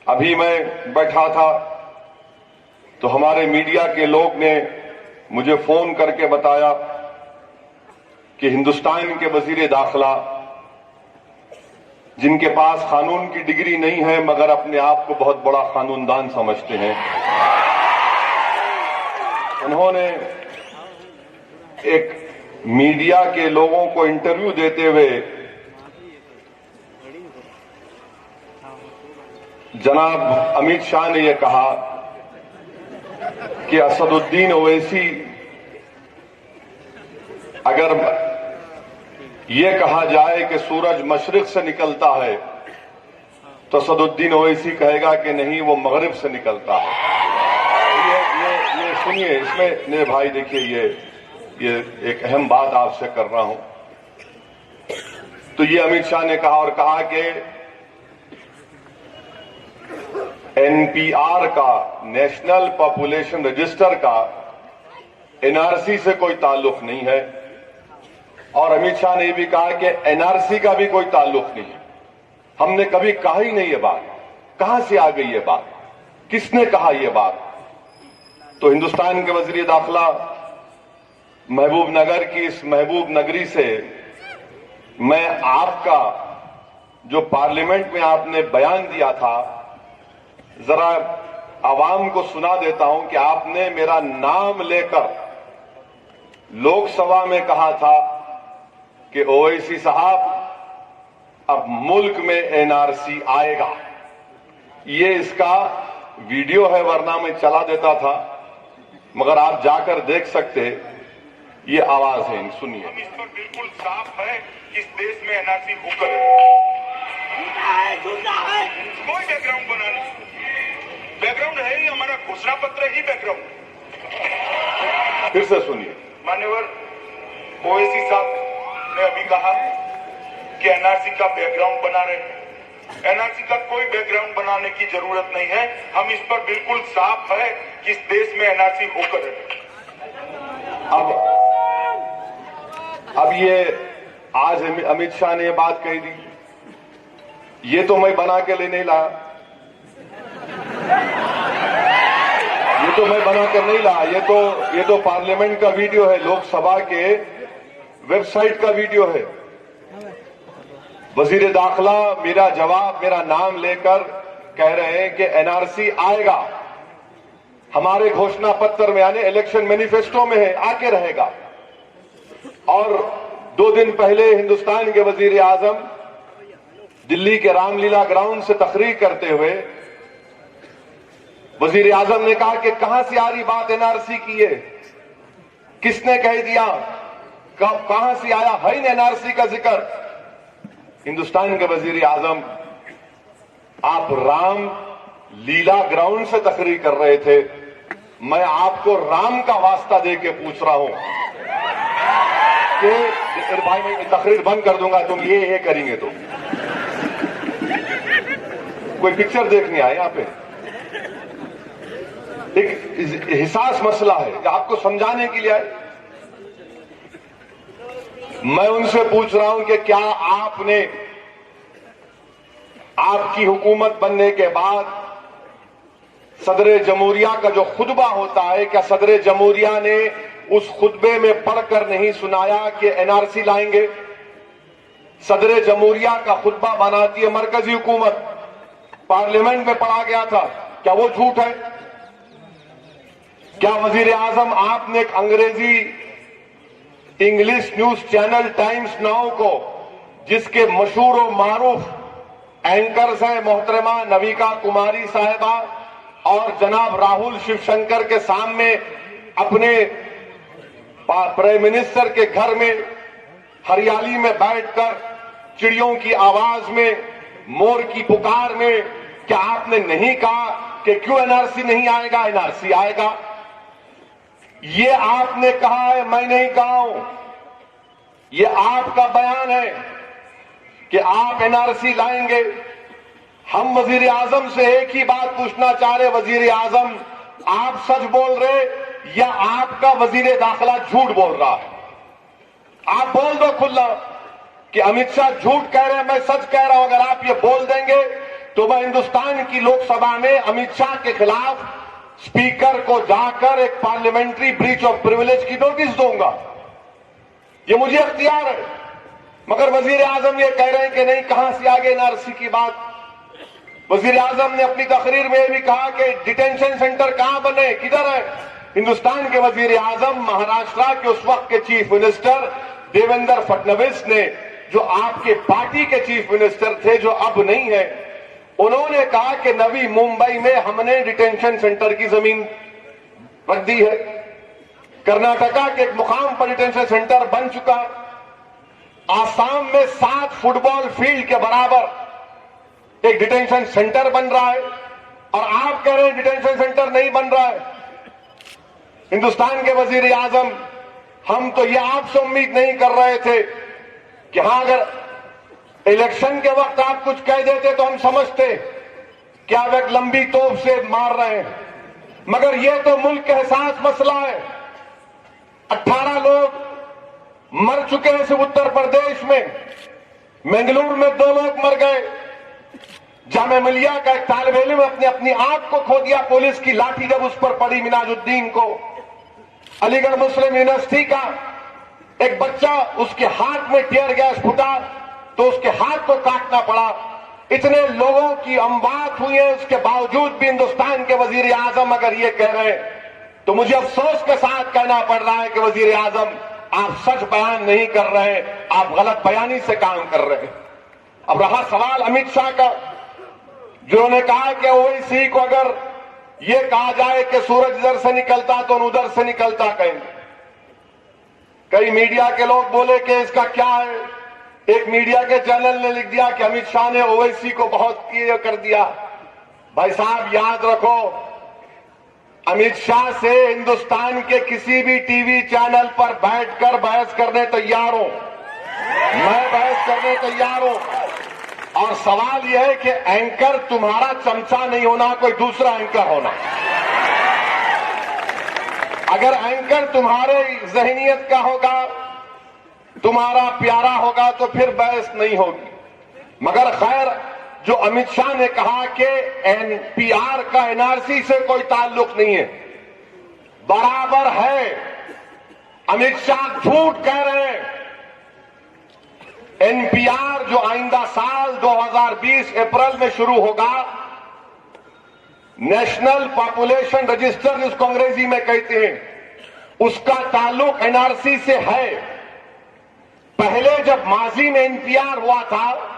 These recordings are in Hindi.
अभी मैं बैठा था तो हमारे मीडिया के लोग ने मुझे फोन करके बताया कि हिंदुस्तान के वजीर दाखिला, जिनके पास कानून की डिग्री नहीं है मगर अपने आप को बहुत बड़ा कानूनदान समझते हैं, उन्होंने एक मीडिया के लोगों को इंटरव्यू देते हुए जनाब अमित शाह ने यह कहा कि असदुद्दीन ओवैसी, अगर यह कहा जाए कि सूरज मशरिक से निकलता है तो असदुद्दीन ओवैसी कहेगा कि नहीं, वो मगरिब से निकलता है। ये सुनिए, इसमें मेरे भाई देखिए, ये एक अहम बात आपसे कर रहा हूं। तो ये अमित शाह ने कहा और कहा कि एनपीआर का, नेशनल पॉपुलेशन रजिस्टर का एनआरसी से कोई ताल्लुक नहीं है। और अमित शाह ने भी कहा कि एनआरसी का भी कोई ताल्लुक नहीं है। हमने कभी कहा ही नहीं ये बात। कहां से आ गई ये बात? किसने कहा ये बात? तो हिंदुस्तान के वजीर दाखिला महबूब नगर की इस महबूब नगरी से मैं आपका जो पार्लियामेंट में आपने बयान दिया था, जरा आवाम को सुना देता हूं कि आपने मेरा नाम लेकर लोकसभा में कहा था कि ओवैसी साहब, अब मुल्क में एनआरसी आएगा। ये इसका वीडियो है, वरना मैं चला देता था, मगर आप जाकर देख सकते। ये आवाज है, सुनिए। हम इस पर बिल्कुल साफ है कि इस देश में एनआरसी होकर कोई बैकग्राउंड बना नहीं। बैकग्राउंड है ही हमारा घोषणा पत्र ही बैकग्राउंड। फिर से सुनिए। मान्यवर ओवैसी साहब ने अभी कहा कि एनआरसी का बैकग्राउंड बना रहे हैं। एनआरसी का कोई बैकग्राउंड बनाने की जरूरत नहीं है। हम इस पर बिल्कुल साफ है कि इस देश में एनआरसी होकर अब ये आज अमित शाह ने ये बात कही थी, ये तो मैं बना के ले नहीं लाया, ये तो मैं बना कर नहीं लाया, ये तो पार्लियामेंट का वीडियो है, लोकसभा के वेबसाइट का वीडियो है। वजीर दाखिला मेरा जवाब, मेरा नाम लेकर कह रहे हैं कि एनआरसी आएगा, हमारे घोषणा पत्र में यानी इलेक्शन मैनिफेस्टो में है, आके रहेगा। और 2 दिन पहले हिंदुस्तान के वजीर आजम दिल्ली के रामलीला ग्राउंड से तकरीर करते हुए वजीर आजम ने कहा कि कहां से आ रही बात एनआरसी की है, किसने कह दिया, कहां से आया है इन एनआरसी का जिक्र। हिंदुस्तान के वजीर आजम, आप राम लीला ग्राउंड से तकरीर कर रहे थे, मैं आपको राम का वास्ता दे के पूछ रहा हूं कि भाई मैं तकरीर बंद कर दूंगा तुम ये करेंगे तो। कोई पिक्चर देखने आए यहां पे? एक हिसास मसला है, आपको समझाने के लिए आए। मैं उनसे पूछ रहा हूं कि क्या आपने, आपकी हुकूमत बनने के बाद सदर जमहूरिया का जो खुतबा होता है, क्या सदर जमहूरिया ने उस खुतबे में पढ़कर नहीं सुनाया कि एनआरसी लाएंगे? सदर जमहूरिया का खुतबा बनाती है मरकजी हुकूमत, पार्लियामेंट में पढ़ा गया था, क्या वो झूठ है? क्या वजीर आजम आपने एक अंग्रेजी English news channel times now को, जिसके मशहूर और मारूफ एंकर्स हैं मोहतरमा नविका कुमारी साहिबा और जनाब राहुल शिवशंकर के सामने अपने प्राइम मिनिस्टर के घर में हरियाली में बैठकर चिड़ियों की आवाज में, मोर की पुकार में, क्या आपने नहीं कहा कि क्यों एनआरसी नहीं आएगा? एनआरसी आएगा। ये आपने कहा है, मैं नहीं कहा हूं। ये आपका बयान है कि आप एनआरसी लाएंगे। हम वजीर आजम से एक ही बात पूछना चाह रहे, वजीर आजम आप सच बोल रहे या आपका वजीर दाखिला झूठ बोल रहा है? आप बोल दो खुला कि अमित शाह झूठ कह रहे हैं, मैं सच कह रहा हूं। अगर आप ये बोल देंगे तो मैं हिंदुस्तान की लोकसभा में अमित शाह के खिलाफ स्पीकर को जाकर एक पार्लियामेंट्री ब्रीच ऑफ प्रिविलेज की नोटिस दूंगा। ये मुझे अख्तियार है। मगर वजीर आजम ये कह रहे हैं कि नहीं, कहां से आगे एनआरसी की बात। वजीर आजम ने अपनी तकरीर में भी कहा कि डिटेंशन सेंटर कहां बने, किधर है। हिंदुस्तान के वजीर आजम महाराष्ट्र के उस वक्त के चीफ मिनिस्टर देवेंद्र फडणवीस ने, जो आपके पार्टी के चीफ मिनिस्टर थे, जो अब नहीं है, उन्होंने कहा कि नवी मुंबई में हमने डिटेंशन सेंटर की जमीन रख दी है। कर्नाटका के एक मुकाम पर डिटेंशन सेंटर बन चुका है। आसाम में 7 फुटबॉल फील्ड के बराबर एक डिटेंशन सेंटर बन रहा है, और आप कह रहे हैं डिटेंशन सेंटर नहीं बन रहा है। हिंदुस्तान के वजीर आजम, हम तो ये आपसे उम्मीद नहीं कर रहे थे कि हां, अगर इलेक्शन के वक्त आप कुछ कह देते तो हम समझते कि आप एक लंबी तोप से मार रहे हैं, मगर यह तो मुल्क के एहसास मसला है। 18 लोग मर चुके हैं सिर्फ उत्तर प्रदेश में। मंगलुरु में 2 लोग मर गए। जामिया मिलिया का एक तालिब इल्म अपने अपनी आंख को खो दिया, पुलिस की लाठी जब उस पर पड़ी मिनाजुद्दीन को। अलीगढ़ मुस्लिम यूनिवर्सिटी का एक बच्चा, उसके हाथ में टीयर गैस फूटा तो उसके हाथ को काटना पड़ा। इतने लोगों की अमवात हुई है, उसके बावजूद भी हिंदुस्तान के वजीर आजम अगर ये कह रहे हैं तो मुझे अफसोस के साथ कहना पड़ रहा है कि वजीर आजम, आप सच बयान नहीं कर रहे हैं, आप गलत बयानी से काम कर रहे हैं। अब रहा सवाल अमित शाह का, जिन्होंने कहा कि ओवैसी को अगर ये कहा जाए कि सूरज इधर से निकलता तो उधर से निकलता कहेंगे। कई मीडिया के लोग बोले कि इसका क्या है। एक मीडिया के चैनल ने लिख दिया कि अमित शाह ने ओवैसी को बहुत ये कर दिया। भाई साहब, याद रखो, अमित शाह से हिंदुस्तान के किसी भी टीवी चैनल पर बैठकर बहस करने तैयार हूं। मैं बहस करने तैयार हूं। और सवाल यह है कि एंकर तुम्हारा चमचा नहीं होना, कोई दूसरा एंकर होना। अगर एंकर तुम्हारे जहनियत का होगा, तुम्हारा प्यारा होगा, तो फिर बहस नहीं होगी। मगर खैर, जो अमित शाह ने कहा कि एनपीआर का एनआरसी से कोई ताल्लुक नहीं है, बराबर है। अमित शाह झूठ कह रहे हैं। एनपीआर जो आइंदा साल 2020 अप्रैल में शुरू होगा, नेशनल पॉपुलेशन रजिस्टर जिसको अंग्रेजी में कहते हैं, उसका ताल्लुक एनआरसी से है। पहले जब माजी में एनपीआर हुआ था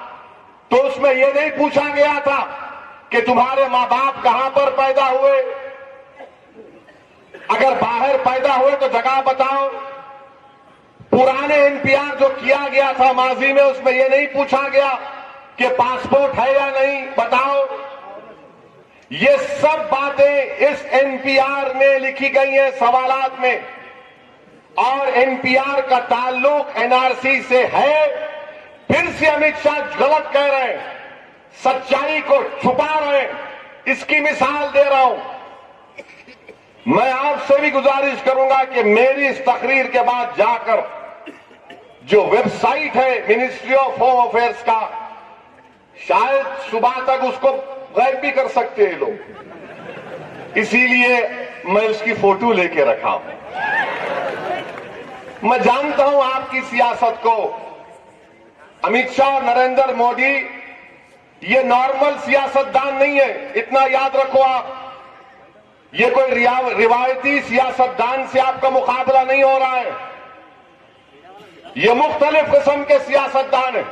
तो उसमें यह नहीं पूछा गया था कि तुम्हारे मां बाप कहां पर पैदा हुए, अगर बाहर पैदा हुए तो जगह बताओ। पुराने एनपीआर जो किया गया था माजी में, उसमें यह नहीं पूछा गया कि पासपोर्ट है या नहीं, बताओ। ये सब बातें इस एनपीआर में लिखी गई हैं सवालात में, और एनपीआर का ताल्लुक एनआरसी से है। फिर से अमित शाह गलत कह रहे हैं, सच्चाई को छुपा रहे हैं। इसकी मिसाल दे रहा हूं। मैं आपसे भी गुजारिश करूंगा कि मेरी इस तकरीर के बाद जाकर जो वेबसाइट है मिनिस्ट्री ऑफ होम अफेयर्स का, शायद सुबह तक उसको गायब भी कर सकते हैं लोग, इसीलिए मैं उसकी फोटो लेके रखा हूं। मैं जानता हूं आपकी सियासत को। अमित शाह और नरेंद्र मोदी ये नॉर्मल सियासतदान नहीं है, इतना याद रखो आप। ये कोई रिवायती सियासतदान से आपका मुकाबला नहीं हो रहा है। ये मुख्तलिफ किस्म के सियासतदान है।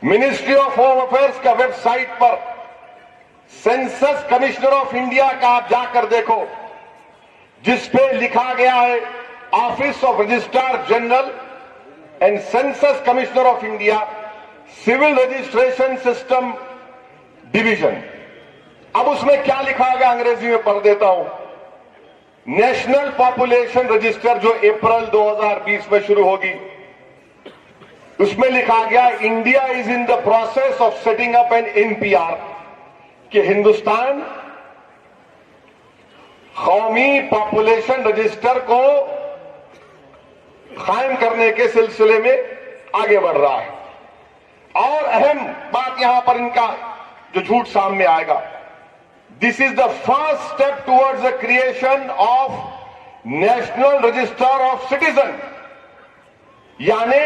मिनिस्ट्री ऑफ होम अफेयर्स का वेबसाइट पर सेंसस कमिश्नर ऑफ इंडिया का आप जाकर देखो, जिसपे लिखा गया है office of registrar general and census commissioner of India, civil registration system division. अब उसमें क्या लिखा गया अंग्रेजी में पढ़ देता हूं। नेशनल पॉपुलेशन रजिस्टर जो अप्रैल 2020 में शुरू होगी, उसमें लिखा गया India is in the process of setting up an NPR, कि हिंदुस्तान कौमी पॉपुलेशन रजिस्टर को कायम करने के सिलसिले में आगे बढ़ रहा है। और अहम बात यहां पर इनका जो झूठ सामने आएगा, this is the first step towards the creation of national register of citizen, यानी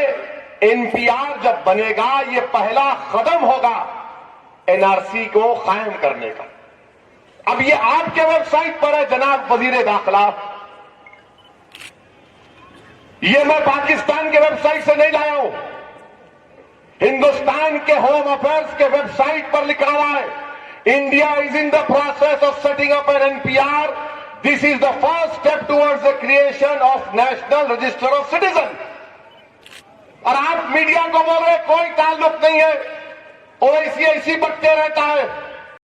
एनपीआर जब बनेगा ये पहला कदम होगा एनआरसी को कायम करने का। अब ये आपके वेबसाइट पर है जनाब वजीर दाखिला, ये मैं पाकिस्तान के वेबसाइट से नहीं लाया हूं, हिंदुस्तान के होम अफेयर्स के वेबसाइट पर लिखा हुआ है, India is in the process of setting up an NPR, this is the first step towards the creation of national register of citizen. और आप मीडिया को बोल रहे कोई ताल्लुक नहीं है, ओवैसी ऐसी बकते रहता है।